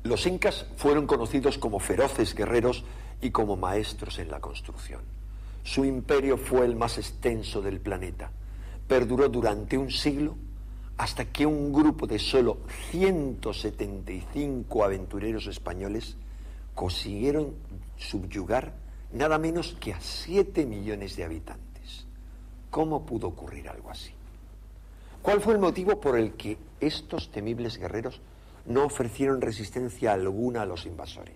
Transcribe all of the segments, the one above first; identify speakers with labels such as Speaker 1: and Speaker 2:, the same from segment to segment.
Speaker 1: Los incas fueron conocidos como feroces guerreros y como maestros en la construcción. Su imperio fue el más extenso del planeta. Perduró durante un siglo hasta que un grupo de solo 175 aventureros españoles consiguieron subyugar nada menos que a 7 millones de habitantes. ¿Cómo pudo ocurrir algo así? ¿Cuál fue el motivo por el que estos temibles guerreros no ofrecieron resistencia alguna a los invasores?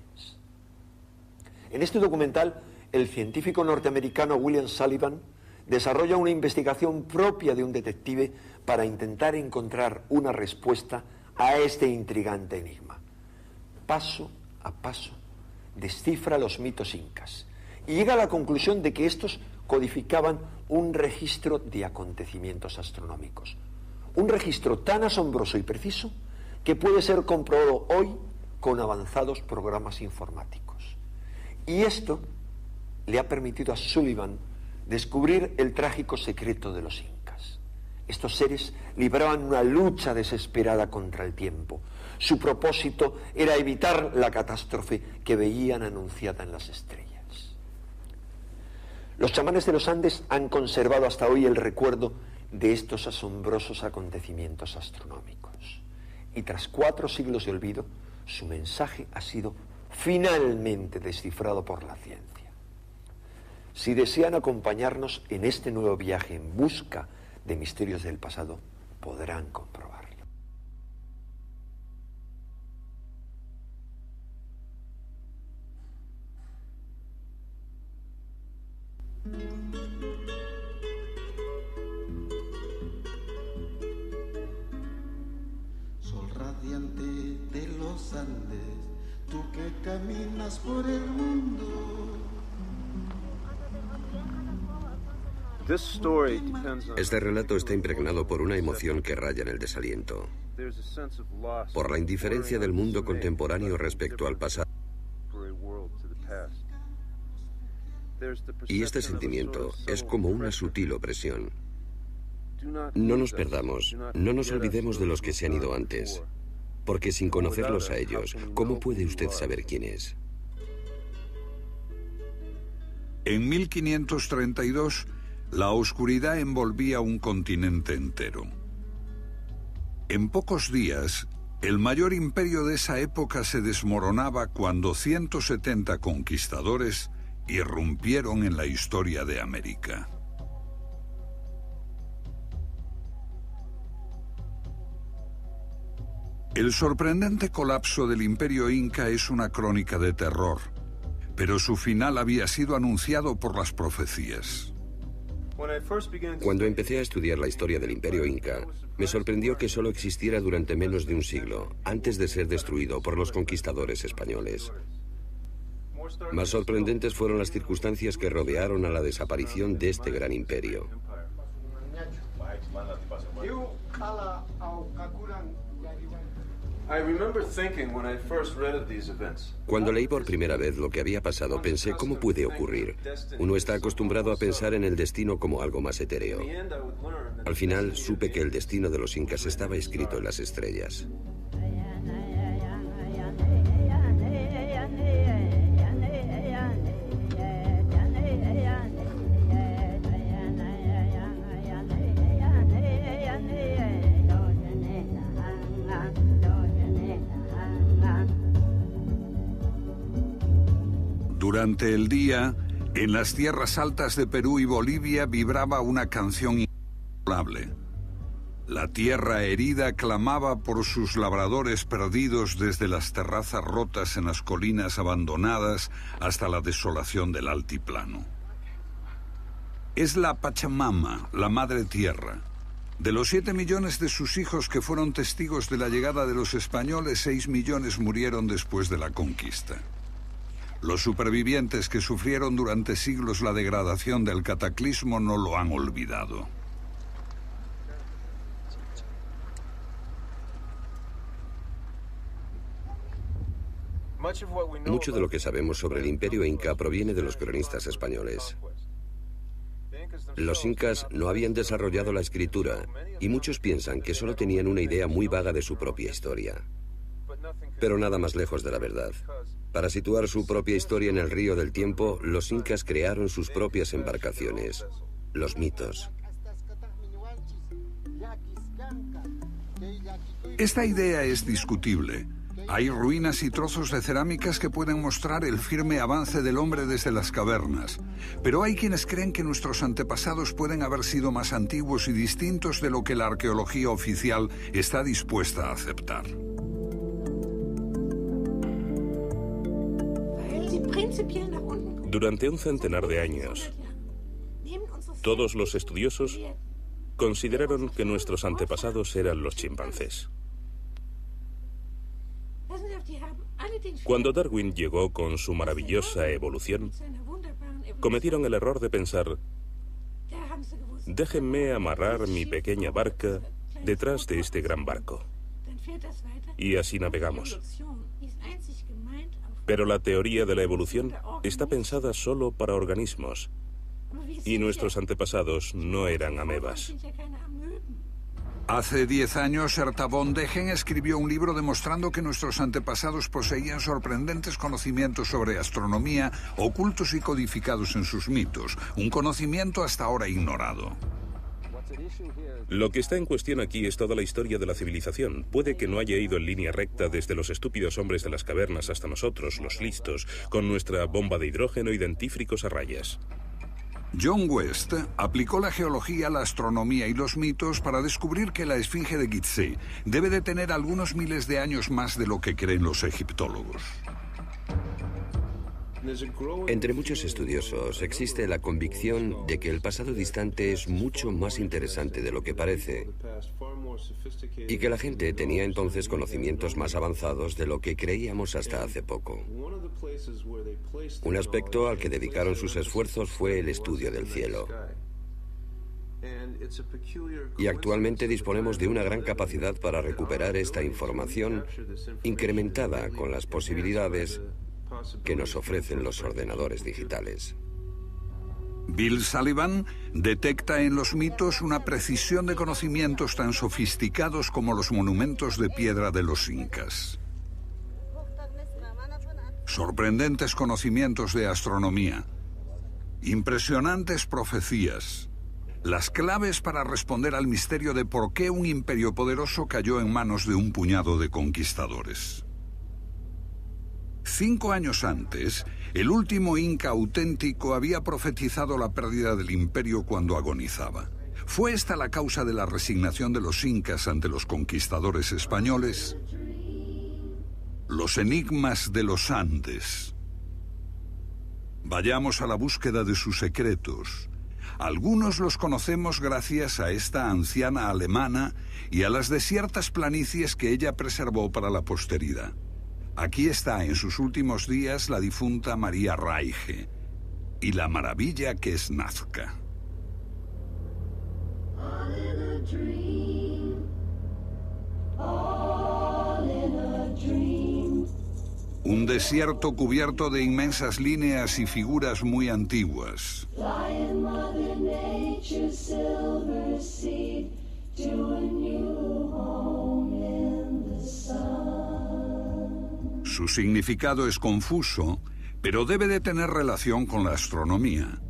Speaker 1: En este documental, el científico norteamericano William Sullivan desarrolla una investigación propia de un detective para intentar encontrar una respuesta a este intrigante enigma. Paso a paso, descifra los mitos incas y llega a la conclusión de que estos codificaban un registro de acontecimientos astronómicos. Un registro tan asombroso y preciso que puede ser comprobado hoy con avanzados programas informáticos. Y esto le ha permitido a Sullivan descubrir el trágico secreto de los incas. Estos seres libraban una lucha desesperada contra el tiempo. Su propósito era evitar la catástrofe que veían anunciada en las estrellas. Los chamanes de los Andes han conservado hasta hoy el recuerdo de estos asombrosos acontecimientos astronómicos. Y tras 4 siglos de olvido, su mensaje ha sido finalmente descifrado por la ciencia. Si desean acompañarnos en este nuevo viaje en busca de misterios del pasado, podrán comprobarlo.
Speaker 2: Sol radiante de los Andes, tú que caminas por el mundo.
Speaker 3: Este relato está impregnado por una emoción que raya en el desaliento, por la indiferencia del mundo contemporáneo respecto al pasado. Y este sentimiento es como una sutil opresión. No nos perdamos, no nos olvidemos de los que se han ido antes, porque sin conocerlos a ellos, ¿cómo puede usted saber quién es?
Speaker 4: En 1532, la oscuridad envolvía un continente entero. En pocos días, el mayor imperio de esa época se desmoronaba cuando 170 conquistadores irrumpieron en la historia de América. El sorprendente colapso del imperio inca es una crónica de terror, pero su final había sido anunciado por las profecías.
Speaker 3: Cuando empecé a estudiar la historia del Imperio Inca, me sorprendió que solo existiera durante menos de un siglo, antes de ser destruido por los conquistadores españoles. Más sorprendentes fueron las circunstancias que rodearon a la desaparición de este gran imperio. Cuando leí por primera vez lo que había pasado, pensé, ¿cómo puede ocurrir? Uno está acostumbrado a pensar en el destino como algo más etéreo. Al final, supe que el destino de los incas estaba escrito en las estrellas.
Speaker 4: Durante el día, en las tierras altas de Perú y Bolivia vibraba una canción incontrolable. La tierra herida clamaba por sus labradores perdidos desde las terrazas rotas en las colinas abandonadas hasta la desolación del altiplano. Es la Pachamama, la Madre Tierra. De los 7 millones de sus hijos que fueron testigos de la llegada de los españoles, 6 millones murieron después de la conquista. Los supervivientes que sufrieron durante siglos la degradación del cataclismo no lo han olvidado.
Speaker 3: Mucho de lo que sabemos sobre el Imperio Inca proviene de los cronistas españoles. Los incas no habían desarrollado la escritura y muchos piensan que solo tenían una idea muy vaga de su propia historia. pero nada más lejos de la verdad. Para situar su propia historia en el río del tiempo, los incas crearon sus propias embarcaciones, los mitos.
Speaker 4: Esta idea es discutible. Hay ruinas y trozos de cerámicas que pueden mostrar el firme avance del hombre desde las cavernas, pero hay quienes creen que nuestros antepasados pueden haber sido más antiguos y distintos de lo que la arqueología oficial está dispuesta a aceptar.
Speaker 5: Durante un centenar de años, todos los estudiosos consideraron que nuestros antepasados eran los chimpancés. Cuando Darwin llegó con su maravillosa evolución, cometieron el error de pensar: déjenme amarrar mi pequeña barca detrás de este gran barco. Y así navegamos. Pero la teoría de la evolución está pensada solo para organismos, y nuestros antepasados no eran amebas.
Speaker 4: Hace 10 años, Herta von Degen escribió un libro demostrando que nuestros antepasados poseían sorprendentes conocimientos sobre astronomía, ocultos y codificados en sus mitos, un conocimiento hasta ahora ignorado.
Speaker 5: Lo que está en cuestión aquí es toda la historia de la civilización. Puede que no haya ido en línea recta desde los estúpidos hombres de las cavernas hasta nosotros, los listos, con nuestra bomba de hidrógeno y dentífricos a rayas.
Speaker 4: John West aplicó la geología, la astronomía y los mitos para descubrir que la esfinge de Gizeh debe de tener algunos miles de años más de lo que creen los egiptólogos.
Speaker 3: Entre muchos estudiosos existe la convicción de que el pasado distante es mucho más interesante de lo que parece y que la gente tenía entonces conocimientos más avanzados de lo que creíamos hasta hace poco. Un aspecto al que dedicaron sus esfuerzos fue el estudio del cielo. Y actualmente disponemos de una gran capacidad para recuperar esta información incrementada con las posibilidades que nos ofrecen los ordenadores digitales.
Speaker 4: Bill Sullivan detecta en los mitos una precisión de conocimientos tan sofisticados como los monumentos de piedra de los incas. Sorprendentes conocimientos de astronomía, impresionantes profecías, las claves para responder al misterio de por qué un imperio poderoso cayó en manos de un puñado de conquistadores. 5 años antes, el último inca auténtico había profetizado la pérdida del imperio cuando agonizaba. ¿Fue esta la causa de la resignación de los incas ante los conquistadores españoles? Los enigmas de los Andes. Vayamos a la búsqueda de sus secretos. Algunos los conocemos gracias a esta anciana alemana y a las desiertas planicies que ella preservó para la posteridad. Aquí está en sus últimos días la difunta María Reiche y la maravilla que es Nazca. Un desierto cubierto de inmensas líneas y figuras muy antiguas. Su significado es confuso, pero debe de tener relación con la astronomía.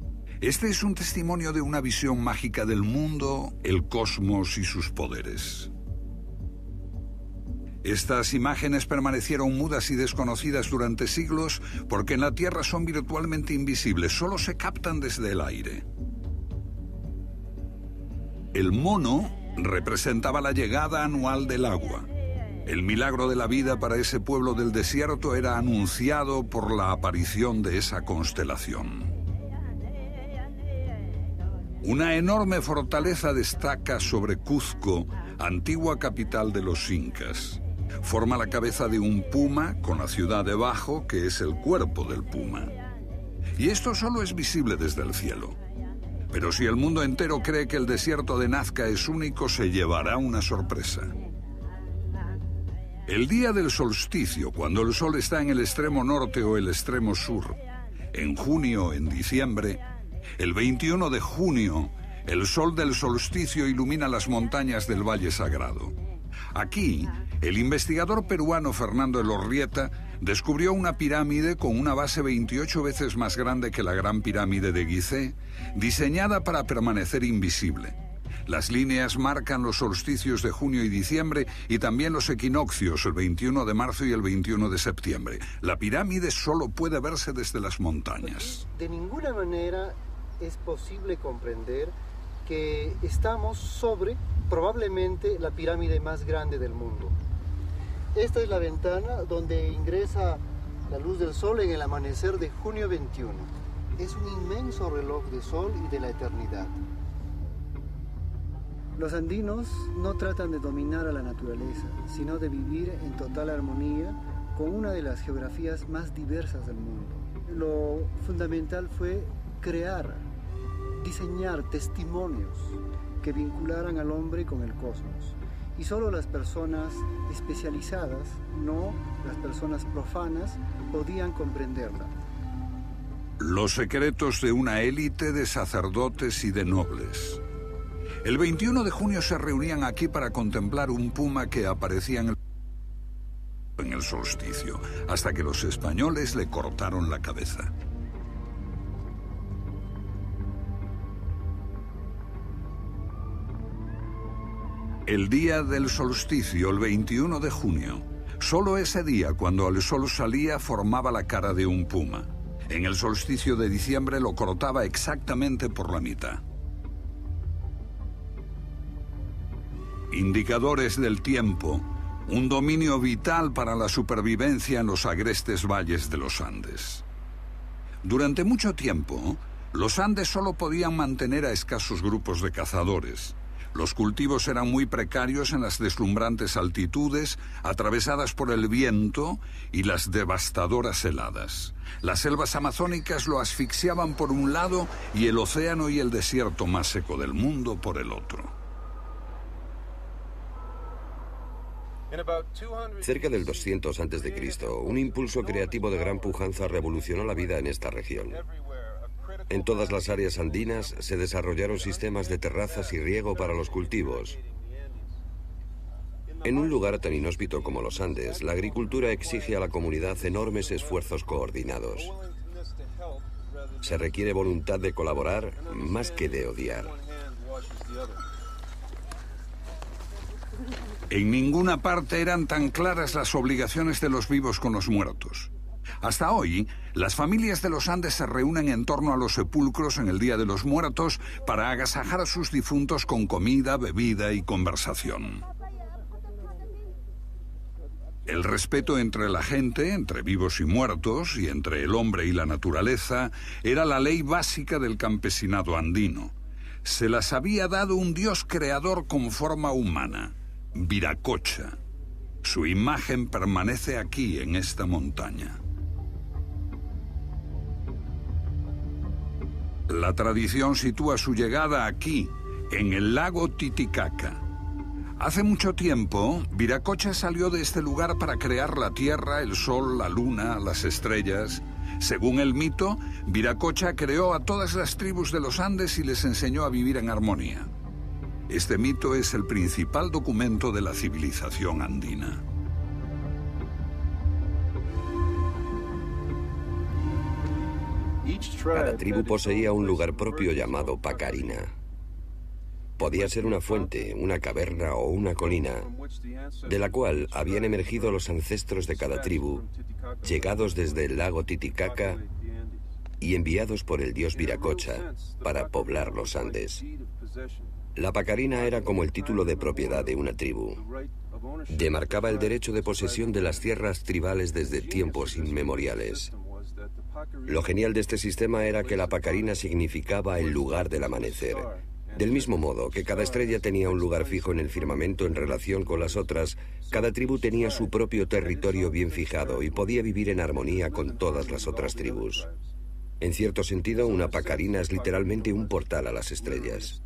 Speaker 4: Este es un testimonio de una visión mágica del mundo, el cosmos y sus poderes. Estas imágenes permanecieron mudas y desconocidas durante siglos porque en la Tierra son virtualmente invisibles, solo se captan desde el aire. El mono representaba la llegada anual del agua. El milagro de la vida para ese pueblo del desierto era anunciado por la aparición de esa constelación. Una enorme fortaleza destaca sobre Cuzco, antigua capital de los incas. Forma la cabeza de un puma con la ciudad debajo, que es el cuerpo del puma. Y esto solo es visible desde el cielo. Pero si el mundo entero cree que el desierto de Nazca es único, se llevará una sorpresa. El día del solsticio, cuando el sol está en el extremo norte o el extremo sur, en junio o en diciembre, el 21 de junio, el sol del solsticio ilumina las montañas del Valle Sagrado. Aquí, El investigador peruano Fernando Elorrieta descubrió una pirámide con una base 28 veces más grande que la Gran Pirámide de Gizeh, diseñada para permanecer invisible. Las líneas marcan los solsticios de junio y diciembre y también los equinoccios, el 21 de marzo y el 21 de septiembre. La pirámide solo puede verse desde las montañas.
Speaker 6: De ninguna manera es posible comprender que estamos sobre probablemente la pirámide más grande del mundo. Esta es la ventana donde ingresa la luz del sol en el amanecer de junio 21. Es un inmenso reloj de sol y de la eternidad. Los andinos no tratan de dominar a la naturaleza, sino de vivir en total armonía con una de las geografías más diversas del mundo. Lo fundamental fue crear, diseñar testimonios que vincularan al hombre con el cosmos. Y solo las personas especializadas, no las personas profanas, podían comprenderla.
Speaker 4: Los secretos de una élite de sacerdotes y de nobles. El 21 de junio se reunían aquí para contemplar un puma que aparecía en el solsticio, hasta que los españoles le cortaron la cabeza. El día del solsticio, el 21 de junio, solo ese día, cuando el sol salía, formaba la cara de un puma. En el solsticio de diciembre lo cortaba exactamente por la mitad. Indicadores del tiempo, un dominio vital para la supervivencia en los agrestes valles de los Andes. Durante mucho tiempo, los Andes solo podían mantener a escasos grupos de cazadores. Los cultivos eran muy precarios en las deslumbrantes altitudes, atravesadas por el viento y las devastadoras heladas. Las selvas amazónicas lo asfixiaban por un lado y el océano y el desierto más seco del mundo por el otro.
Speaker 3: Cerca del 200 a.C., un impulso creativo de gran pujanza revolucionó la vida en esta región. En todas las áreas andinas se desarrollaron sistemas de terrazas y riego para los cultivos. En un lugar tan inhóspito como los Andes, la agricultura exige a la comunidad enormes esfuerzos coordinados. Se requiere voluntad de colaborar más que de odiar.
Speaker 4: En ninguna parte eran tan claras las obligaciones de los vivos con los muertos. Hasta hoy, las familias de los Andes se reúnen en torno a los sepulcros en el Día de los Muertos para agasajar a sus difuntos con comida, bebida y conversación. El respeto entre la gente, entre vivos y muertos, y entre el hombre y la naturaleza, era la ley básica del campesinado andino. Se las había dado un dios creador con forma humana, Viracocha. Su imagen permanece aquí, en esta montaña. La tradición sitúa su llegada aquí, en el lago Titicaca. Hace mucho tiempo, Viracocha salió de este lugar para crear la tierra, el sol, la luna, las estrellas. Según el mito, Viracocha creó a todas las tribus de los Andes y les enseñó a vivir en armonía. Este mito es el principal documento de la civilización andina.
Speaker 3: Cada tribu poseía un lugar propio llamado Pacarina. Podía ser una fuente, una caverna o una colina, de la cual habían emergido los ancestros de cada tribu, llegados desde el lago Titicaca y enviados por el dios Viracocha para poblar los Andes. La Pacarina era como el título de propiedad de una tribu. Demarcaba el derecho de posesión de las tierras tribales desde tiempos inmemoriales. Lo genial de este sistema era que la Pacarina significaba el lugar del amanecer. Del mismo modo que cada estrella tenía un lugar fijo en el firmamento en relación con las otras, cada tribu tenía su propio territorio bien fijado y podía vivir en armonía con todas las otras tribus. En cierto sentido, una Pacarina es literalmente un portal a las estrellas.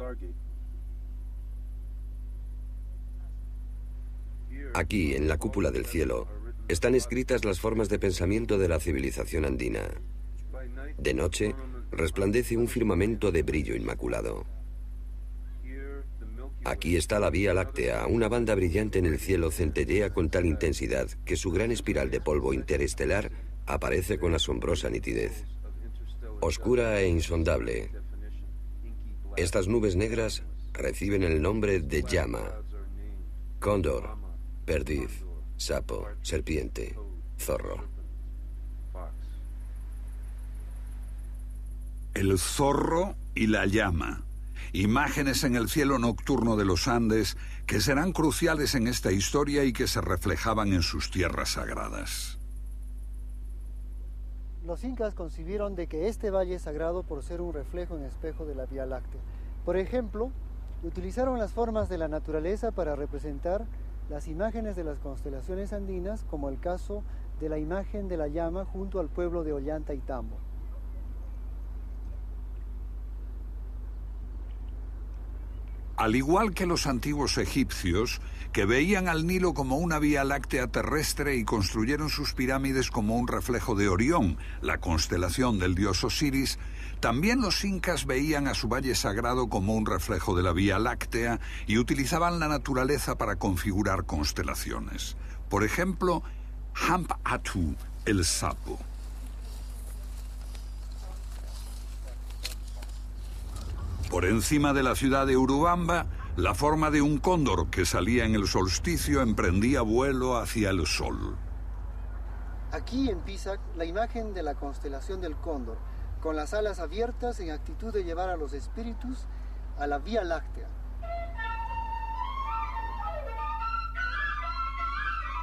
Speaker 3: Aquí, en la cúpula del cielo, están escritas las formas de pensamiento de la civilización andina. De noche, resplandece un firmamento de brillo inmaculado. Aquí está la Vía Láctea, una banda brillante en el cielo centellea con tal intensidad que su gran espiral de polvo interestelar aparece con asombrosa nitidez. Oscura e insondable. Estas nubes negras reciben el nombre de llama, cóndor, perdiz, sapo, serpiente, zorro.
Speaker 4: El zorro y la llama. Imágenes en el cielo nocturno de los Andes que serán cruciales en esta historia y que se reflejaban en sus tierras sagradas.
Speaker 6: Los incas concibieron de que este valle es sagrado por ser un reflejo en espejo de la Vía Láctea. Por ejemplo, utilizaron las formas de la naturaleza para representar las imágenes de las constelaciones andinas, como el caso de la imagen de la llama junto al pueblo de Ollantaytambo.
Speaker 4: Al igual que los antiguos egipcios, que veían al Nilo como una vía láctea terrestre y construyeron sus pirámides como un reflejo de Orión, la constelación del dios Osiris, también los incas veían a su valle sagrado como un reflejo de la Vía Láctea y utilizaban la naturaleza para configurar constelaciones. Por ejemplo, Hampatu, el sapo. Por encima de la ciudad de Urubamba, la forma de un cóndor que salía en el solsticio emprendía vuelo hacia el sol.
Speaker 6: Aquí en Pisac, la imagen de la constelación del cóndor, con las alas abiertas en actitud de llevar a los espíritus a la Vía Láctea.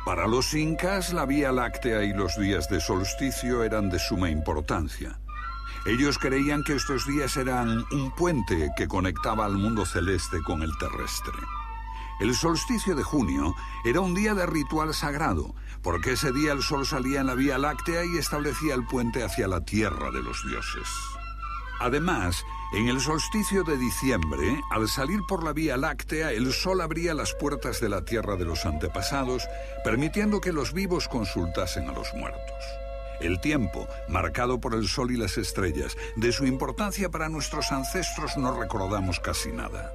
Speaker 4: Para los incas, la Vía Láctea y los días de solsticio eran de suma importancia. Ellos creían que estos días eran un puente que conectaba al mundo celeste con el terrestre. El solsticio de junio era un día de ritual sagrado, porque ese día el sol salía en la Vía Láctea y establecía el puente hacia la tierra de los dioses. Además, en el solsticio de diciembre, al salir por la Vía Láctea, el sol abría las puertas de la tierra de los antepasados, permitiendo que los vivos consultasen a los muertos. El tiempo, marcado por el sol y las estrellas, de su importancia para nuestros ancestros no recordamos casi nada.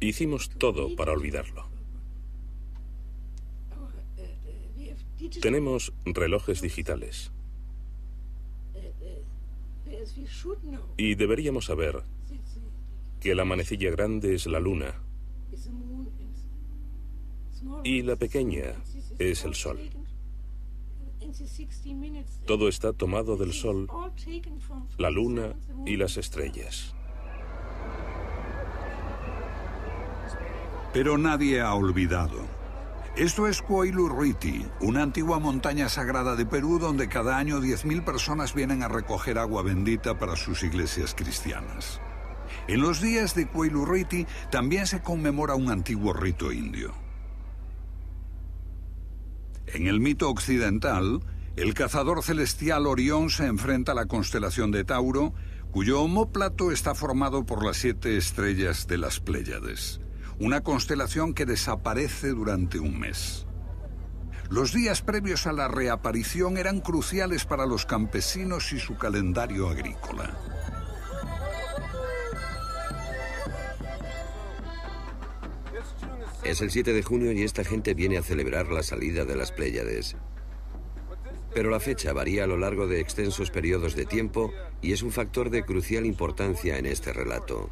Speaker 5: Hicimos todo para olvidarlo. Tenemos relojes digitales. Y deberíamos saber que la manecilla grande es la luna y la pequeña es el sol. Todo está tomado del sol, la luna y las estrellas.
Speaker 4: Pero nadie ha olvidado. Esto es Coilurruiti, una antigua montaña sagrada de Perú donde cada año 10.000 personas vienen a recoger agua bendita para sus iglesias cristianas. En los días de Coilurruiti también se conmemora un antiguo rito indio. En el mito occidental, el cazador celestial Orión se enfrenta a la constelación de Tauro, cuyo omóplato está formado por las 7 estrellas de las Pléyades, una constelación que desaparece durante un mes. Los días previos a la reaparición eran cruciales para los campesinos y su calendario agrícola.
Speaker 3: Es el 7 de junio y esta gente viene a celebrar la salida de las Pléyades. Pero la fecha varía a lo largo de extensos periodos de tiempo y es un factor de crucial importancia en este relato.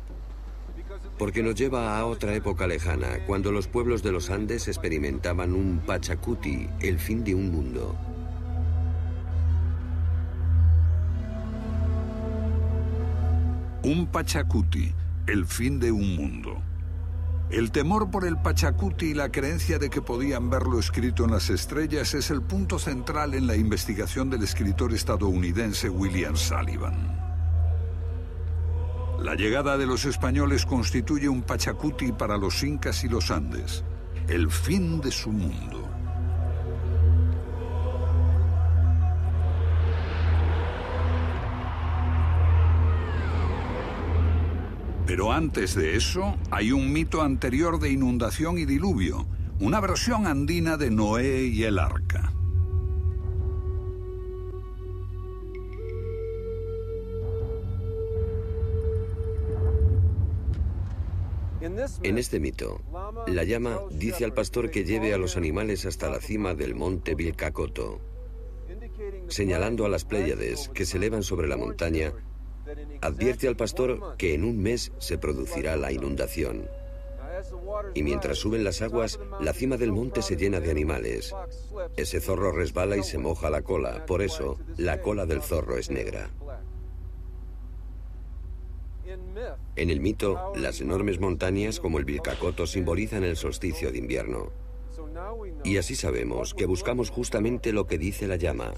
Speaker 3: Porque nos lleva a otra época lejana, cuando los pueblos de los Andes experimentaban un Pachacuti, el fin de un mundo.
Speaker 4: Un Pachacuti, el fin de un mundo. El temor por el Pachacuti y la creencia de que podían verlo escrito en las estrellas es el punto central en la investigación del escritor estadounidense William Sullivan. La llegada de los españoles constituye un Pachacuti para los incas y los Andes, el fin de su mundo. Pero antes de eso, hay un mito anterior de inundación y diluvio, una versión andina de Noé y el arca.
Speaker 3: En este mito, la llama dice al pastor que lleve a los animales hasta la cima del monte Vilcacotto, señalando a las Pléyades que se elevan sobre la montaña. Advierte al pastor que en un mes se producirá la inundación. Y mientras suben las aguas, la cima del monte se llena de animales. Ese zorro resbala y se moja la cola, por eso la cola del zorro es negra. En el mito, las enormes montañas como el Vilcacotto simbolizan el solsticio de invierno. Y así sabemos que buscamos justamente lo que dice la llama,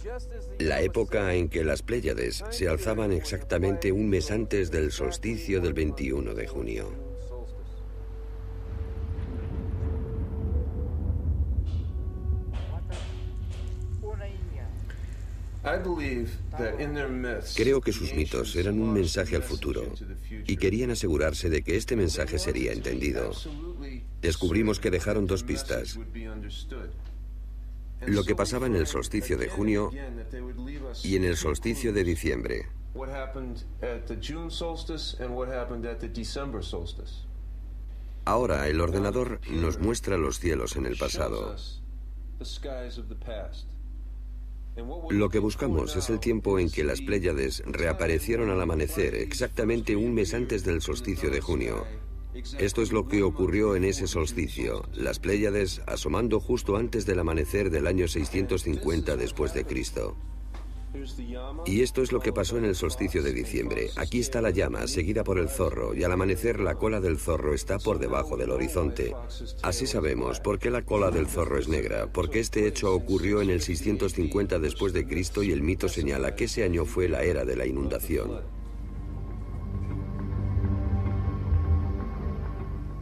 Speaker 3: la época en que las Pléyades se alzaban exactamente un mes antes del solsticio del 21 de junio. Creo que sus mitos eran un mensaje al futuro y querían asegurarse de que este mensaje sería entendido. Descubrimos que dejaron dos pistas: lo que pasaba en el solsticio de junio y en el solsticio de diciembre. Ahora el ordenador nos muestra los cielos en el pasado. Lo que buscamos es el tiempo en que las Pléyades reaparecieron al amanecer, exactamente un mes antes del solsticio de junio. Esto es lo que ocurrió en ese solsticio, las Pléyades asomando justo antes del amanecer del año 650 después de Cristo. Y esto es lo que pasó en el solsticio de diciembre. Aquí está la llama, seguida por el zorro, y al amanecer la cola del zorro está por debajo del horizonte. Así sabemos por qué la cola del zorro es negra, porque este hecho ocurrió en el 650 después de Cristo y el mito señala que ese año fue la era de la inundación.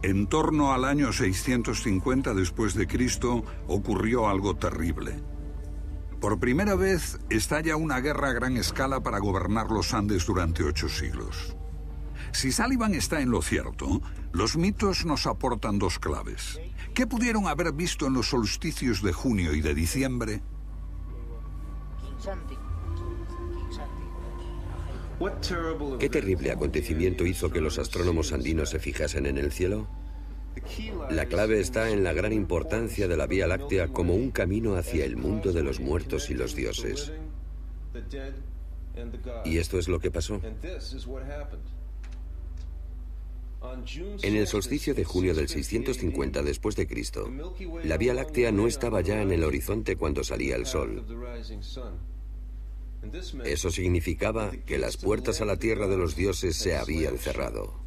Speaker 4: En torno al año 650 después de Cristo ocurrió algo terrible. Por primera vez estalla una guerra a gran escala para gobernar los Andes durante 8 siglos. Si Sullivan está en lo cierto, los mitos nos aportan dos claves. ¿Qué pudieron haber visto en los solsticios de junio y de diciembre?
Speaker 3: ¿Qué terrible acontecimiento hizo que los astrónomos andinos se fijasen en el cielo? La clave está en la gran importancia de la Vía Láctea como un camino hacia el mundo de los muertos y los dioses. Y esto es lo que pasó. En el solsticio de junio del 650 después de Cristo, la Vía Láctea no estaba ya en el horizonte cuando salía el sol. Eso significaba que las puertas a la tierra de los dioses se habían cerrado.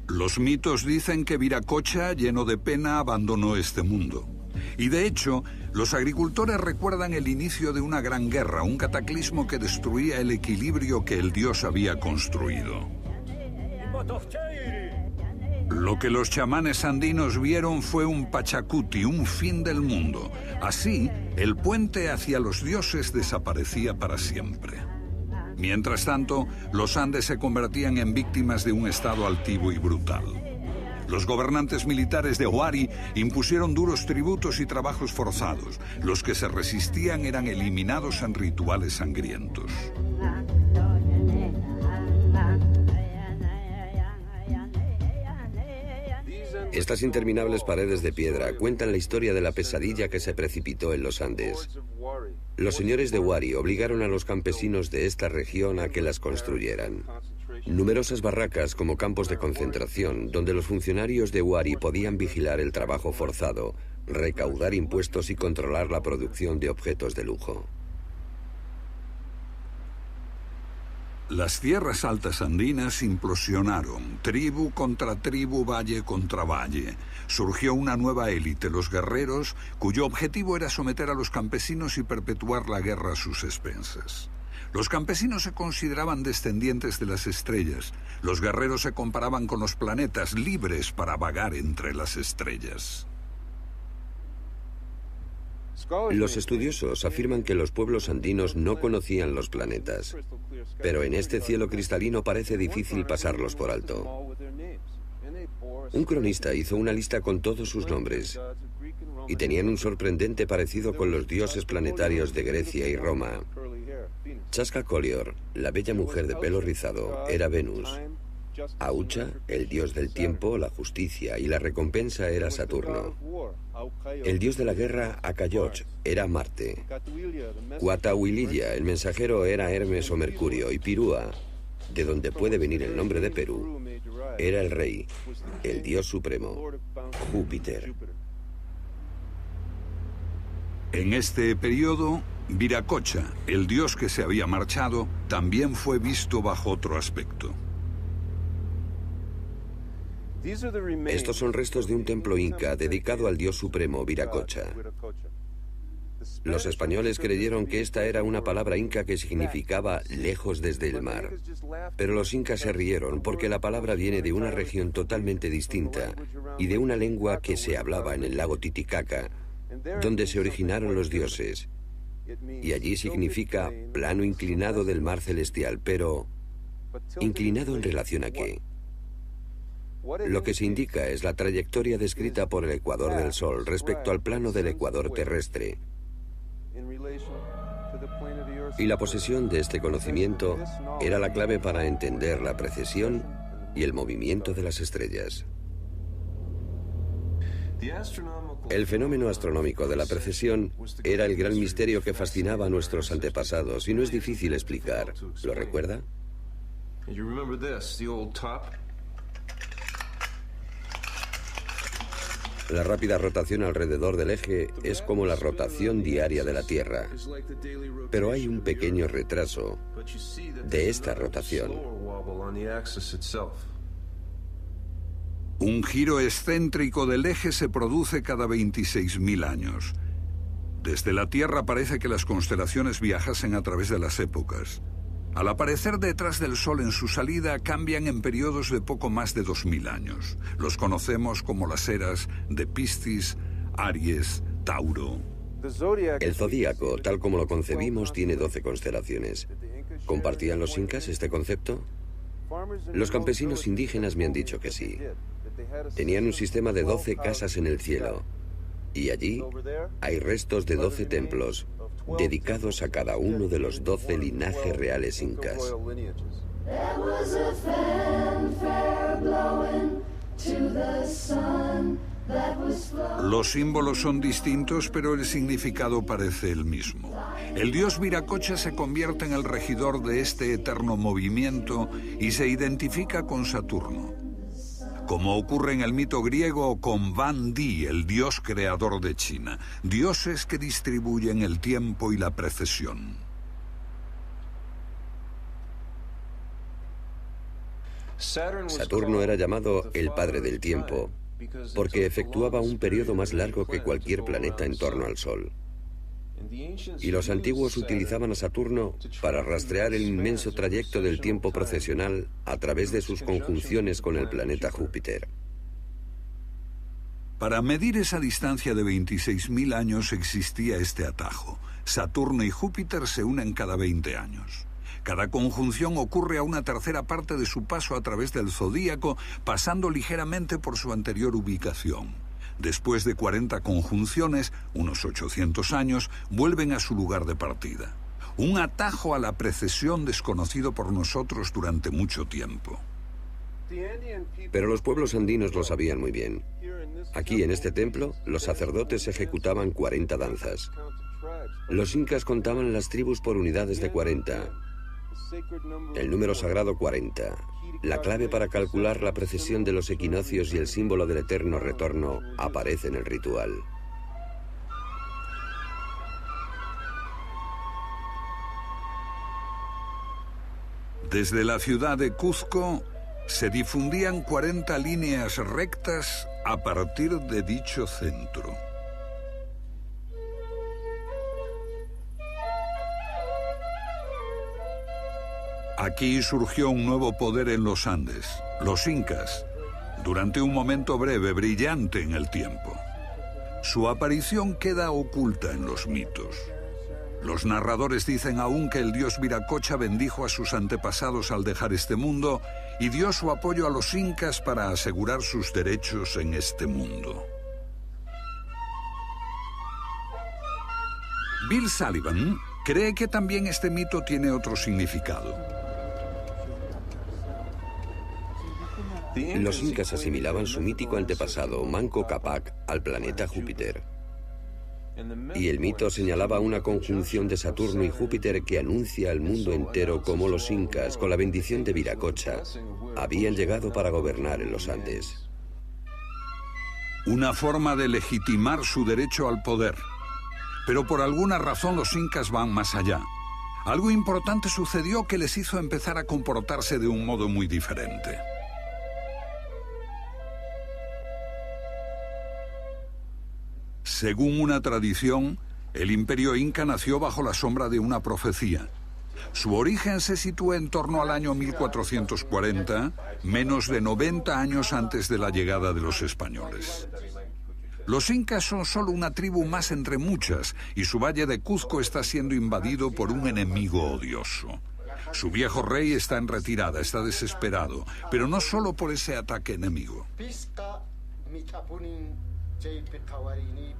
Speaker 4: Los mitos dicen que Viracocha, lleno de pena, abandonó este mundo. Y de hecho, los agricultores recuerdan el inicio de una gran guerra, un cataclismo que destruía el equilibrio que el dios había construido. Lo que los chamanes andinos vieron fue un Pachacuti, un fin del mundo. Así, el puente hacia los dioses desaparecía para siempre. Mientras tanto, los Andes se convertían en víctimas de un estado altivo y brutal. Los gobernantes militares de Huari impusieron duros tributos y trabajos forzados. Los que se resistían eran eliminados en rituales sangrientos.
Speaker 3: Estas interminables paredes de piedra cuentan la historia de la pesadilla que se precipitó en los Andes. Los señores de Huari obligaron a los campesinos de esta región a que las construyeran. Numerosas barracas como campos de concentración, donde los funcionarios de Huari podían vigilar el trabajo forzado, recaudar impuestos y controlar la producción de objetos de lujo.
Speaker 4: Las tierras altas andinas implosionaron, tribu contra tribu, valle contra valle. Surgió una nueva élite, los guerreros, cuyo objetivo era someter a los campesinos y perpetuar la guerra a sus expensas. Los campesinos se consideraban descendientes de las estrellas. Los guerreros se comparaban con los planetas, libres para vagar entre las estrellas.
Speaker 3: Los estudiosos afirman que los pueblos andinos no conocían los planetas, pero en este cielo cristalino parece difícil pasarlos por alto. Un cronista hizo una lista con todos sus nombres y tenían un sorprendente parecido con los dioses planetarios de Grecia y Roma. Chaska Collier, la bella mujer de pelo rizado, era Venus. Aucha, el dios del tiempo, la justicia y la recompensa, era Saturno. El dios de la guerra, Acayoch, era Marte. Cuatahuililla, el mensajero, era Hermes o Mercurio. Y Pirúa, de donde puede venir el nombre de Perú, era el rey, el dios supremo, Júpiter.
Speaker 4: En este periodo, Viracocha, el dios que se había marchado, también fue visto bajo otro aspecto.
Speaker 3: Estos son restos de un templo inca dedicado al dios supremo Viracocha. Los españoles creyeron que esta era una palabra inca que significaba lejos desde el mar. Pero los incas se rieron porque la palabra viene de una región totalmente distinta y de una lengua que se hablaba en el lago Titicaca, donde se originaron los dioses. Y allí significa plano inclinado del mar celestial, pero ¿inclinado en relación a qué? Lo que se indica es la trayectoria descrita por el ecuador del Sol respecto al plano del ecuador terrestre. Y la posesión de este conocimiento era la clave para entender la precesión y el movimiento de las estrellas. El fenómeno astronómico de la precesión era el gran misterio que fascinaba a nuestros antepasados y no es difícil explicar. ¿Lo recuerda? La rápida rotación alrededor del eje es como la rotación diaria de la Tierra. Pero hay un pequeño retraso de esta rotación.
Speaker 4: Un giro excéntrico del eje se produce cada 26.000 años. Desde la Tierra parece que las constelaciones viajasen a través de las épocas. Al aparecer detrás del Sol en su salida, cambian en periodos de poco más de 2.000 años. Los conocemos como las eras de Piscis, Aries, Tauro.
Speaker 3: El zodíaco, tal como lo concebimos, tiene 12 constelaciones. ¿Compartían los incas este concepto? Los campesinos indígenas me han dicho que sí. Tenían un sistema de 12 casas en el cielo. Y allí hay restos de 12 templos, dedicados a cada uno de los 12 linajes reales incas.
Speaker 4: Los símbolos son distintos, pero el significado parece el mismo. El dios Viracocha se convierte en el regidor de este eterno movimiento y se identifica con Saturno. Como ocurre en el mito griego con Van Di, el dios creador de China, dioses que distribuyen el tiempo y la precesión.
Speaker 3: Saturno era llamado el padre del tiempo, porque efectuaba un periodo más largo que cualquier planeta en torno al Sol. Y los antiguos utilizaban a Saturno para rastrear el inmenso trayecto del tiempo procesional a través de sus conjunciones con el planeta Júpiter.
Speaker 4: Para medir esa distancia de 26.000 años existía este atajo. Saturno y Júpiter se unen cada 20 años. Cada conjunción ocurre a una tercera parte de su paso a través del zodíaco, pasando ligeramente por su anterior ubicación. Después de 40 conjunciones, unos 800 años, vuelven a su lugar de partida. Un atajo a la precesión desconocido por nosotros durante mucho tiempo.
Speaker 3: Pero los pueblos andinos lo sabían muy bien. Aquí, en este templo, los sacerdotes ejecutaban 40 danzas. Los incas contaban las tribus por unidades de 40. El número sagrado 40. La clave para calcular la precesión de los equinoccios y el símbolo del eterno retorno aparece en el ritual.
Speaker 4: Desde la ciudad de Cuzco se difundían 40 líneas rectas a partir de dicho centro. Aquí surgió un nuevo poder en los Andes, los incas, durante un momento breve, brillante en el tiempo. Su aparición queda oculta en los mitos. Los narradores dicen aún que el dios Viracocha bendijo a sus antepasados al dejar este mundo y dio su apoyo a los incas para asegurar sus derechos en este mundo. Bill Sullivan cree que también este mito tiene otro significado.
Speaker 3: Los incas asimilaban su mítico antepasado, Manco Cápac, al planeta Júpiter. Y el mito señalaba una conjunción de Saturno y Júpiter que anuncia al mundo entero cómo los incas, con la bendición de Viracocha, habían llegado para gobernar en los Andes.
Speaker 4: Una forma de legitimar su derecho al poder. Pero por alguna razón los incas van más allá. Algo importante sucedió que les hizo empezar a comportarse de un modo muy diferente. Según una tradición, el imperio inca nació bajo la sombra de una profecía. Su origen se sitúa en torno al año 1440, menos de 90 años antes de la llegada de los españoles. Los incas son solo una tribu más entre muchas, y su valle de Cuzco está siendo invadido por un enemigo odioso. Su viejo rey está en retirada, está desesperado, pero no solo por ese ataque enemigo.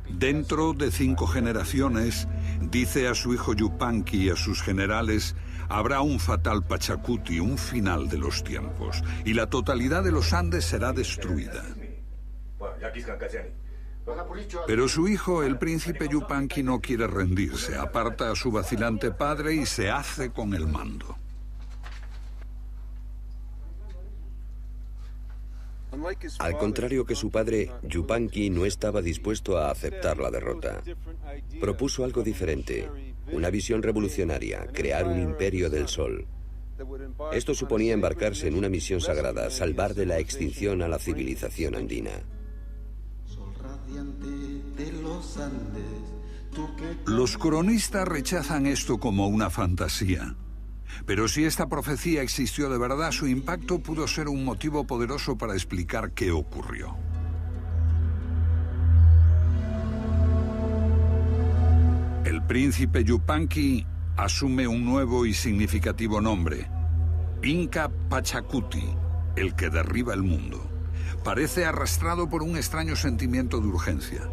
Speaker 4: Dentro de 5 generaciones, dice a su hijo Yupanqui y a sus generales, habrá un fatal Pachacuti, un final de los tiempos, y la totalidad de los Andes será destruida. Pero su hijo, el príncipe Yupanqui, no quiere rendirse, aparta a su vacilante padre y se hace con el mando.
Speaker 3: Al contrario que su padre, Yupanqui no estaba dispuesto a aceptar la derrota. Propuso algo diferente, una visión revolucionaria, crear un imperio del sol. Esto suponía embarcarse en una misión sagrada, salvar de la extinción a la civilización andina.
Speaker 4: Los cronistas rechazan esto como una fantasía. Pero si esta profecía existió de verdad, su impacto pudo ser un motivo poderoso para explicar qué ocurrió. El príncipe Yupanqui asume un nuevo y significativo nombre: Inca Pachacuti, el que derriba el mundo. Parece arrastrado por un extraño sentimiento de urgencia.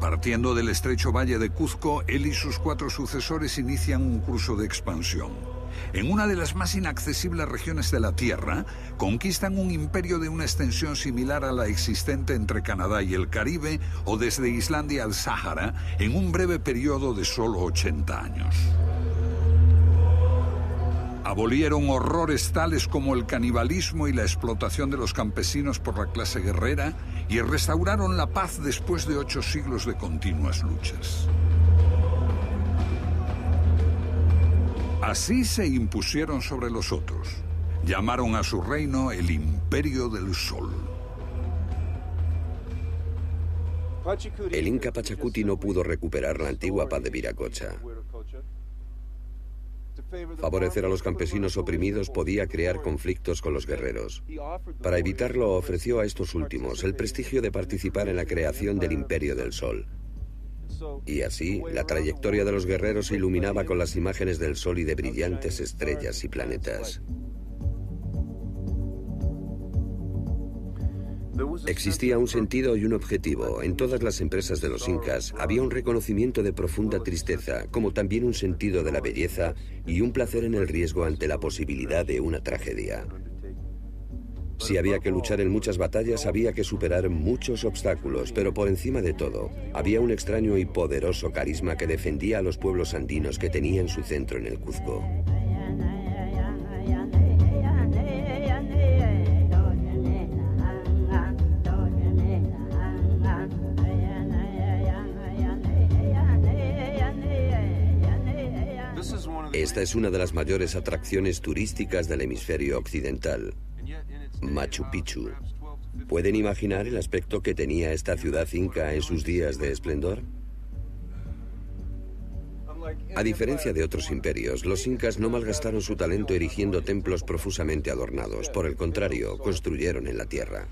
Speaker 4: Partiendo del estrecho valle de Cuzco, él y sus 4 sucesores inician un curso de expansión. En una de las más inaccesibles regiones de la Tierra, conquistan un imperio de una extensión similar a la existente entre Canadá y el Caribe, o desde Islandia al Sáhara, en un breve periodo de solo 80 años. Abolieron horrores tales como el canibalismo y la explotación de los campesinos por la clase guerrera, y restauraron la paz después de 8 siglos de continuas luchas. Así se impusieron sobre los otros. Llamaron a su reino el Imperio del Sol.
Speaker 3: El Inca Pachacuti no pudo recuperar la antigua paz de Viracocha. Favorecer a los campesinos oprimidos podía crear conflictos con los guerreros. Para evitarlo, ofreció a estos últimos el prestigio de participar en la creación del Imperio del Sol. Y así, la trayectoria de los guerreros se iluminaba con las imágenes del sol y de brillantes estrellas y planetas. Existía un sentido y un objetivo. En todas las empresas de los incas había un reconocimiento de profunda tristeza, como también un sentido de la belleza y un placer en el riesgo ante la posibilidad de una tragedia. Si había que luchar en muchas batallas, había que superar muchos obstáculos, pero por encima de todo, había un extraño y poderoso carisma que defendía a los pueblos andinos que tenían su centro en el Cuzco. Esta es una de las mayores atracciones turísticas del hemisferio occidental, Machu Picchu. ¿Pueden imaginar el aspecto que tenía esta ciudad inca en sus días de esplendor? A diferencia de otros imperios, los incas no malgastaron su talento erigiendo templos profusamente adornados. Por el contrario, construyeron en la tierra.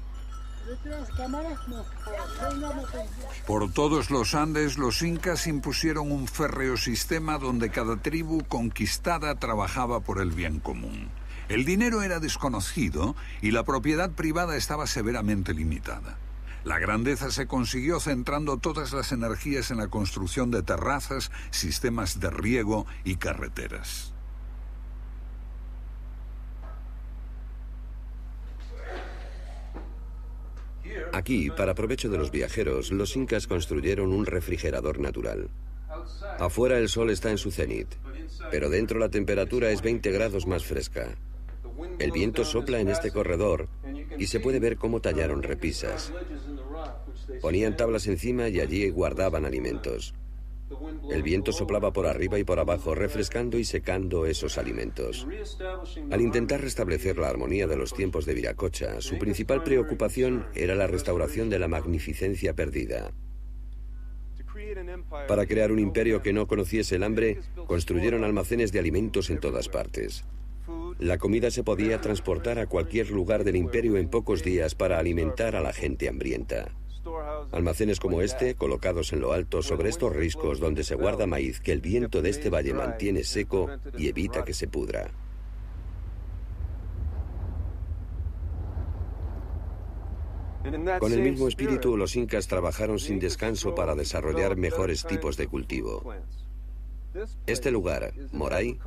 Speaker 4: Por todos los Andes, los incas impusieron un férreo sistema donde cada tribu conquistada trabajaba por el bien común. El dinero era desconocido y la propiedad privada estaba severamente limitada. La grandeza se consiguió centrando todas las energías en la construcción de terrazas, sistemas de riego y carreteras.
Speaker 3: Aquí, para provecho de los viajeros, los incas construyeron un refrigerador natural. Afuera el sol está en su cenit, pero dentro la temperatura es 20 grados más fresca. El viento sopla en este corredor y se puede ver cómo tallaron repisas. Ponían tablas encima y allí guardaban alimentos. El viento soplaba por arriba y por abajo, refrescando y secando esos alimentos. Al intentar restablecer la armonía de los tiempos de Viracocha, su principal preocupación era la restauración de la magnificencia perdida. Para crear un imperio que no conociese el hambre, construyeron almacenes de alimentos en todas partes. La comida se podía transportar a cualquier lugar del imperio en pocos días para alimentar a la gente hambrienta. Almacenes como este, colocados en lo alto sobre estos riscos donde se guarda maíz que el viento de este valle mantiene seco y evita que se pudra. Con el mismo espíritu, los incas trabajaron sin descanso para desarrollar mejores tipos de cultivo. Este lugar, Moray,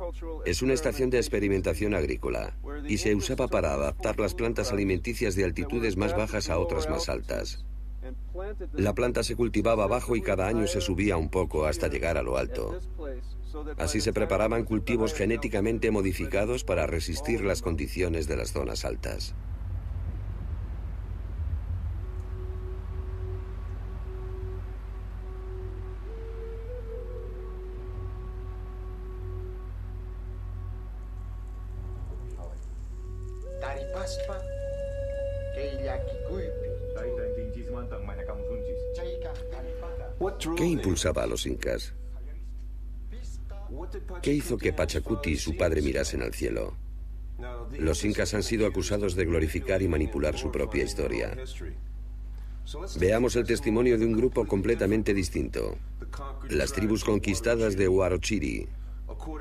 Speaker 3: es una estación de experimentación agrícola y se usaba para adaptar las plantas alimenticias de altitudes más bajas a otras más altas. La planta se cultivaba abajo y cada año se subía un poco hasta llegar a lo alto. Así se preparaban cultivos genéticamente modificados para resistir las condiciones de las zonas altas. ¿Qué impulsaba a los incas? ¿Qué hizo que Pachacuti y su padre mirasen al cielo? Los incas han sido acusados de glorificar y manipular su propia historia. Veamos el testimonio de un grupo completamente distinto. Las tribus conquistadas de Huarochiri.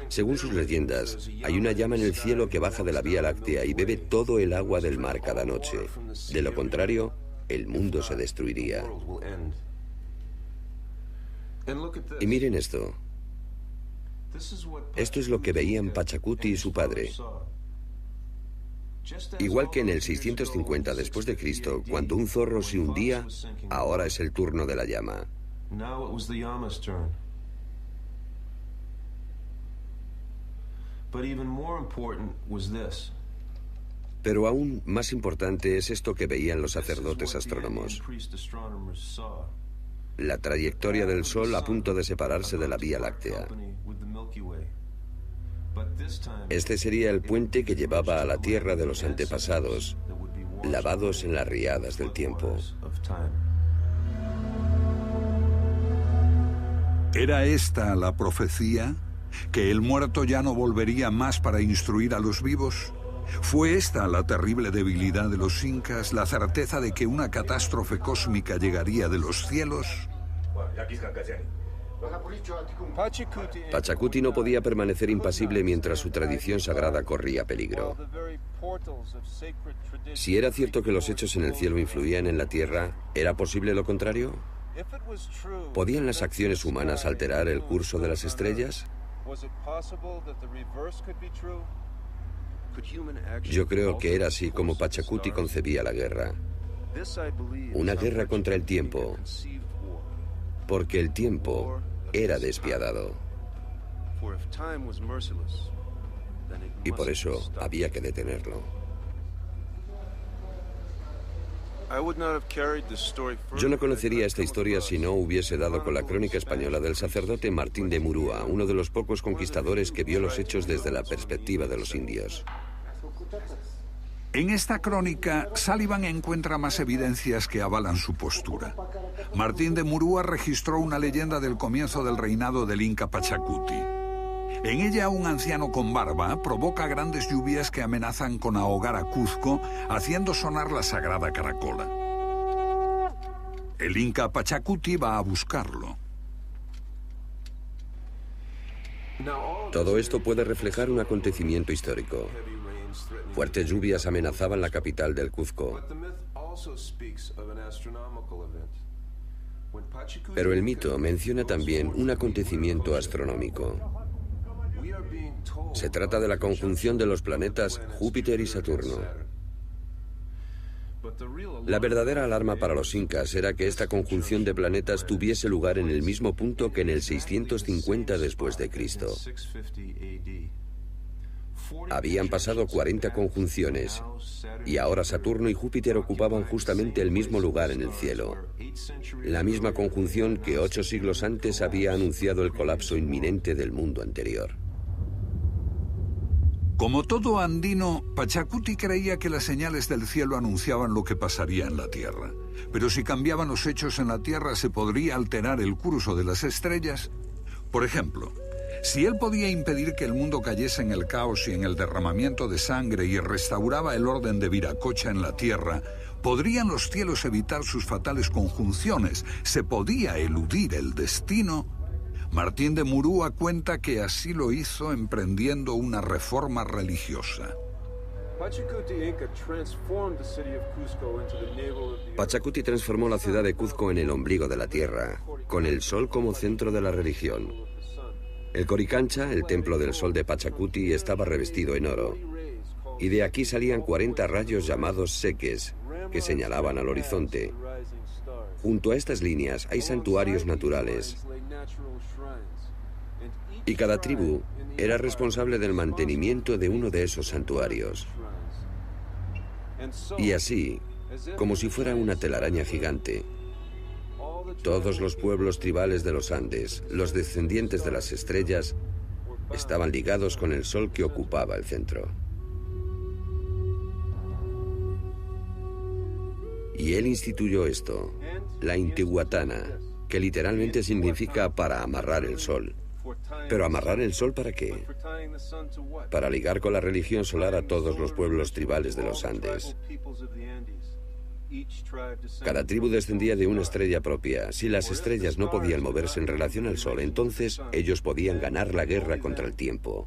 Speaker 3: Según sus leyendas, hay una llama en el cielo que baja de la Vía Láctea y bebe todo el agua del mar cada noche. De lo contrario, el mundo se destruiría. Y miren esto. Esto es lo que veían Pachacuti y su padre. Igual que en el 650 después de Cristo, cuando un zorro se hundía, ahora es el turno de la llama. Pero aún más importante es esto que veían los sacerdotes astrónomos. La trayectoria del Sol a punto de separarse de la Vía Láctea. Este sería el puente que llevaba a la tierra de los antepasados, lavados en las riadas del tiempo.
Speaker 4: ¿Era esta la profecía? ¿Que el muerto ya no volvería más para instruir a los vivos? ¿Fue esta la terrible debilidad de los incas, la certeza de que una catástrofe cósmica llegaría de los cielos?
Speaker 3: Pachacuti no podía permanecer impasible mientras su tradición sagrada corría peligro. Si era cierto que los hechos en el cielo influían en la tierra, ¿era posible lo contrario? ¿Podían las acciones humanas alterar el curso de las estrellas? Yo creo que era así como Pachacuti concebía la guerra. Una guerra contra el tiempo, porque el tiempo era despiadado. Y por eso había que detenerlo. Yo no conocería esta historia si no hubiese dado con la crónica española del sacerdote Martín de Murúa, uno de los pocos conquistadores que vio los hechos desde la perspectiva de los indios.
Speaker 4: En esta crónica, Sullivan encuentra más evidencias que avalan su postura. Martín de Murúa registró una leyenda del comienzo del reinado del Inca Pachacuti. En ella, un anciano con barba provoca grandes lluvias que amenazan con ahogar a Cuzco, haciendo sonar la sagrada caracola. El Inca Pachacuti va a buscarlo.
Speaker 3: Todo esto puede reflejar un acontecimiento histórico. Fuertes lluvias amenazaban la capital del Cuzco. Pero el mito menciona también un acontecimiento astronómico. Se trata de la conjunción de los planetas Júpiter y Saturno. La verdadera alarma para los incas era que esta conjunción de planetas tuviese lugar en el mismo punto que en el 650 después de Cristo. Habían pasado 40 conjunciones y ahora Saturno y Júpiter ocupaban justamente el mismo lugar en el cielo. La misma conjunción que 8 siglos antes había anunciado el colapso inminente del mundo anterior.
Speaker 4: Como todo andino, Pachacuti creía que las señales del cielo anunciaban lo que pasaría en la Tierra. Pero si cambiaban los hechos en la Tierra, ¿se podría alterar el curso de las estrellas? Por ejemplo, si él podía impedir que el mundo cayese en el caos y en el derramamiento de sangre y restauraba el orden de Viracocha en la Tierra, ¿podrían los cielos evitar sus fatales conjunciones? ¿Se podía eludir el destino? Martín de Murúa cuenta que así lo hizo emprendiendo una reforma religiosa.
Speaker 3: Pachacuti transformó la ciudad de Cuzco en el ombligo de la tierra, con el sol como centro de la religión. El Coricancha, el templo del sol de Pachacuti, estaba revestido en oro, y de aquí salían 40 rayos llamados seques, que señalaban al horizonte. Junto a estas líneas hay santuarios naturales, y cada tribu era responsable del mantenimiento de uno de esos santuarios. Y así, como si fuera una telaraña gigante, todos los pueblos tribales de los Andes, los descendientes de las estrellas, estaban ligados con el sol que ocupaba el centro. Y él instituyó esto, la Intihuatana, que literalmente significa para amarrar el sol. ¿Pero amarrar el sol para qué? Para ligar con la religión solar a todos los pueblos tribales de los Andes. Cada tribu descendía de una estrella propia. Si las estrellas no podían moverse en relación al sol, entonces ellos podían ganar la guerra contra el tiempo.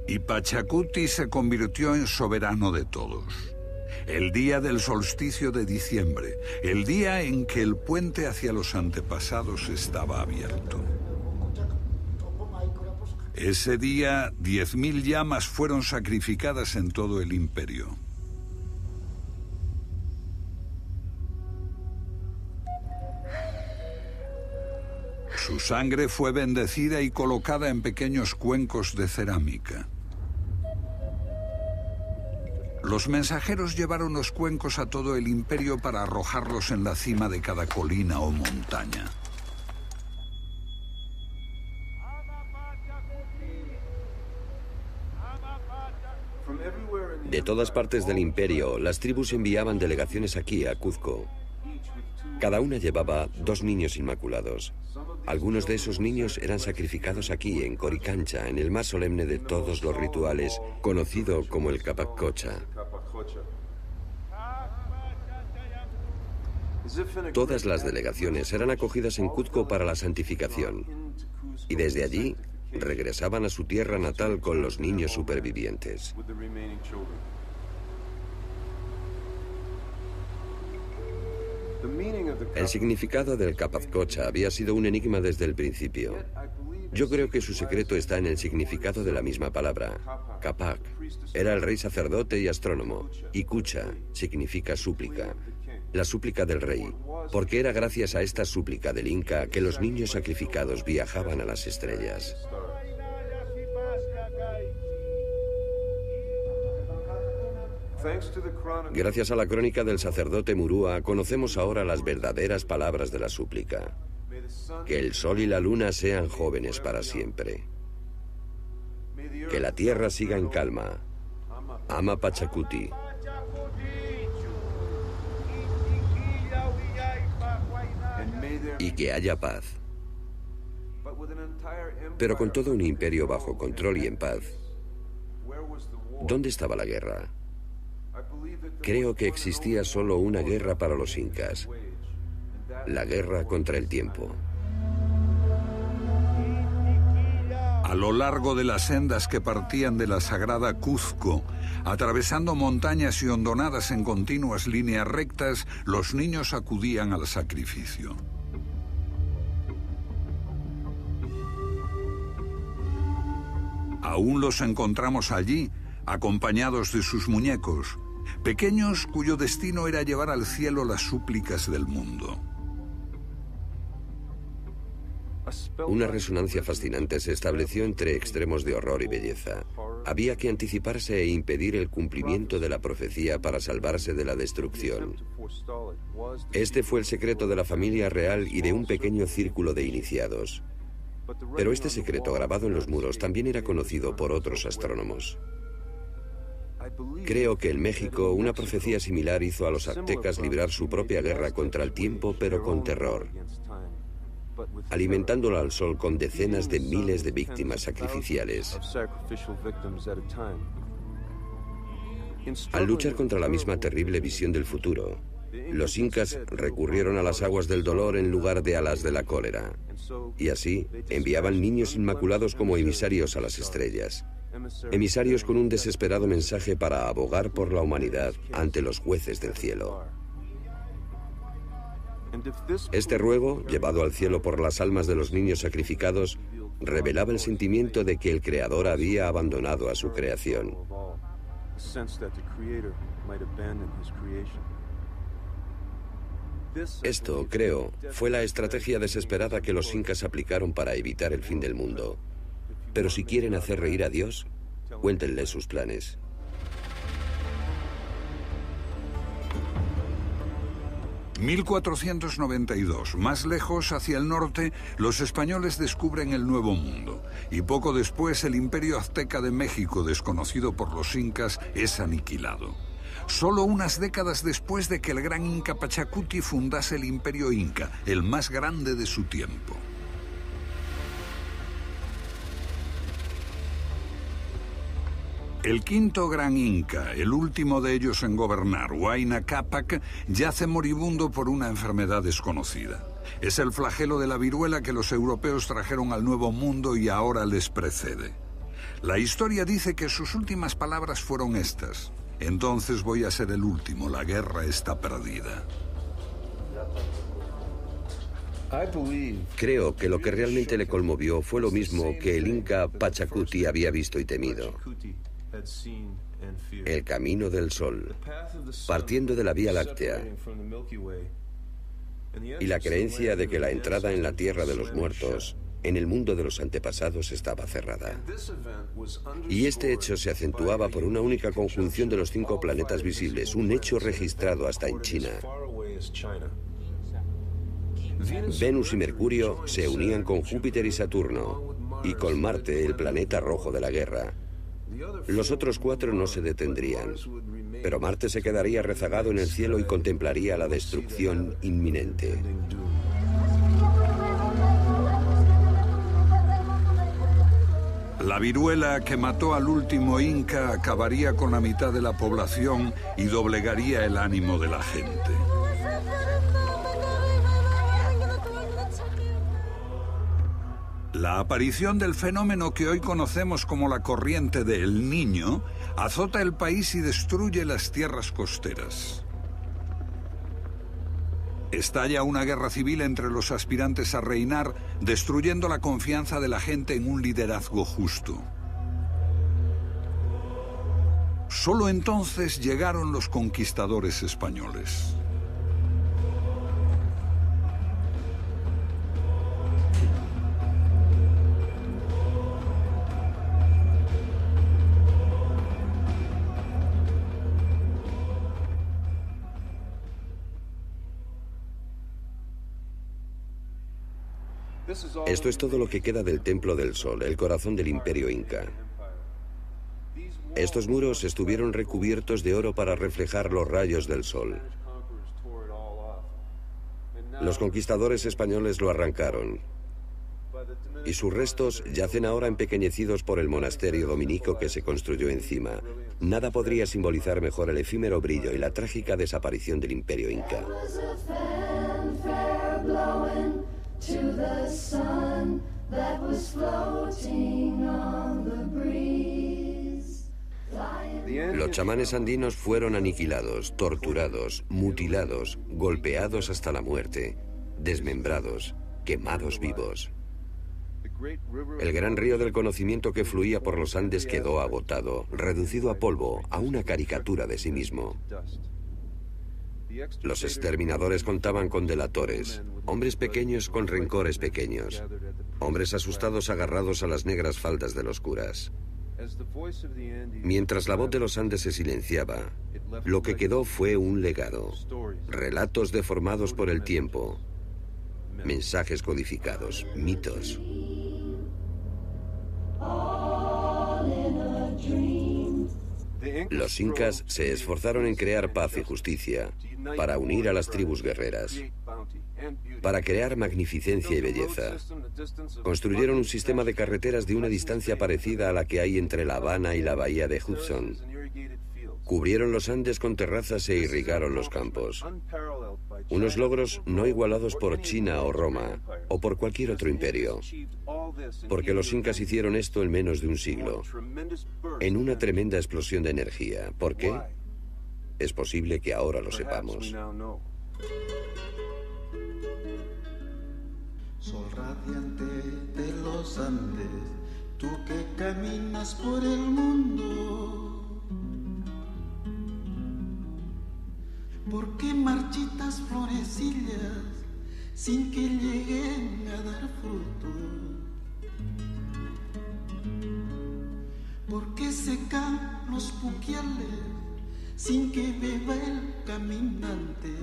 Speaker 4: Y Pachacuti se convirtió en soberano de todos. El día del solsticio de diciembre, el día en que el puente hacia los antepasados estaba abierto. Ese día, 10.000 llamas fueron sacrificadas en todo el imperio. Su sangre fue bendecida y colocada en pequeños cuencos de cerámica. Los mensajeros llevaron los cuencos a todo el imperio para arrojarlos en la cima de cada colina o montaña.
Speaker 3: De todas partes del imperio, las tribus enviaban delegaciones aquí, a Cuzco. Cada una llevaba 2 niños inmaculados. Algunos de esos niños eran sacrificados aquí, en Coricancha, en el más solemne de todos los rituales, conocido como el Capacocha. Todas las delegaciones eran acogidas en Cuzco para la santificación, y desde allí regresaban a su tierra natal con los niños supervivientes. El significado del Capazcocha había sido un enigma desde el principio. Yo creo que su secreto está en el significado de la misma palabra. Capac era el rey sacerdote y astrónomo, y Cucha significa súplica, la súplica del rey, porque era gracias a esta súplica del Inca que los niños sacrificados viajaban a las estrellas. Gracias a la crónica del sacerdote Murúa, conocemos ahora las verdaderas palabras de la súplica. Que el sol y la luna sean jóvenes para siempre. Que la tierra siga en calma. Ama Pachacuti. Y que haya paz. Pero con todo un imperio bajo control y en paz, ¿dónde estaba la guerra? Creo que existía solo una guerra para los incas, la guerra contra el tiempo.
Speaker 4: A lo largo de las sendas que partían de la sagrada Cuzco, atravesando montañas y hondonadas en continuas líneas rectas, los niños acudían al sacrificio. Aún los encontramos allí, acompañados de sus muñecos, pequeños cuyo destino era llevar al cielo las súplicas del mundo.
Speaker 3: Una resonancia fascinante se estableció entre extremos de horror y belleza. Había que anticiparse e impedir el cumplimiento de la profecía para salvarse de la destrucción. Este fue el secreto de la familia real y de un pequeño círculo de iniciados. Pero este secreto grabado en los muros también era conocido por otros astrónomos. Creo que en México una profecía similar hizo a los aztecas librar su propia guerra contra el tiempo, pero con terror, alimentándolo al sol con decenas de miles de víctimas sacrificiales. Al luchar contra la misma terrible visión del futuro, los incas recurrieron a las aguas del dolor en lugar de a las de la cólera, y así enviaban niños inmaculados como emisarios a las estrellas, emisarios con un desesperado mensaje para abogar por la humanidad ante los jueces del cielo. Este ruego, llevado al cielo por las almas de los niños sacrificados, revelaba el sentimiento de que el Creador había abandonado a su creación. Esto, creo, fue la estrategia desesperada que los incas aplicaron para evitar el fin del mundo. Pero si quieren hacer reír a Dios, cuéntenle sus planes.
Speaker 4: ...1492, más lejos, hacia el norte, los españoles descubren el Nuevo Mundo. Y poco después, el imperio azteca de México, desconocido por los incas, es aniquilado. Solo unas décadas después de que el gran inca Pachacuti fundase el imperio inca, el más grande de su tiempo. El quinto gran inca, el último de ellos en gobernar, Huayna Cápac, yace moribundo por una enfermedad desconocida. Es el flagelo de la viruela que los europeos trajeron al Nuevo Mundo y ahora les precede. La historia dice que sus últimas palabras fueron estas: entonces voy a ser el último, la guerra está perdida.
Speaker 3: Creo que lo que realmente le conmovió fue lo mismo que el inca Pachacuti había visto y temido: el camino del sol, partiendo de la Vía Láctea, y la creencia de que la entrada en la tierra de los muertos, en el mundo de los antepasados, estaba cerrada. Y este hecho se acentuaba por una única conjunción de los 5 planetas visibles, un hecho registrado hasta en China. Venus y Mercurio se unían con Júpiter y Saturno, y con Marte, el planeta rojo de la guerra. Los otros 4 no se detendrían, pero Marte se quedaría rezagado en el cielo y contemplaría la destrucción inminente.
Speaker 4: La viruela que mató al último inca acabaría con la mitad de la población y doblegaría el ánimo de la gente. La aparición del fenómeno que hoy conocemos como la corriente del Niño azota el país y destruye las tierras costeras. Estalla una guerra civil entre los aspirantes a reinar, destruyendo la confianza de la gente en un liderazgo justo. Solo entonces llegaron los conquistadores españoles.
Speaker 3: Esto es todo lo que queda del Templo del Sol, el corazón del Imperio Inca. Estos muros estuvieron recubiertos de oro para reflejar los rayos del sol. Los conquistadores españoles lo arrancaron, y sus restos yacen ahora empequeñecidos por el monasterio dominico que se construyó encima. Nada podría simbolizar mejor el efímero brillo y la trágica desaparición del Imperio Inca. To the sun that was floating on the breeze. Los chamanes andinos fueron aniquilados, torturados, mutilados, golpeados hasta la muerte, desmembrados, quemados vivos. El gran río del conocimiento que fluía por los Andes quedó agotado, reducido a polvo, a una caricatura de sí mismo. Los exterminadores contaban con delatores, hombres pequeños con rencores pequeños, hombres asustados agarrados a las negras faldas de los curas. Mientras la voz de los Andes se silenciaba, lo que quedó fue un legado, relatos deformados por el tiempo, mensajes codificados, mitos. Los incas se esforzaron en crear paz y justicia, para unir a las tribus guerreras, para crear magnificencia y belleza. Construyeron un sistema de carreteras de una distancia parecida a la que hay entre La Habana y la bahía de Hudson. Cubrieron los Andes con terrazas e irrigaron los campos. Unos logros no igualados por China o Roma, o por cualquier otro imperio. Porque los incas hicieron esto en menos de un siglo, en una tremenda explosión de energía. ¿Por qué? Es posible que ahora lo sepamos.
Speaker 2: Sol radiante de los Andes, tú que caminas por el mundo. ¿Por qué marchitas florecillas sin que lleguen a dar fruto? ¿Por qué secan los puquiales sin que beba el caminante?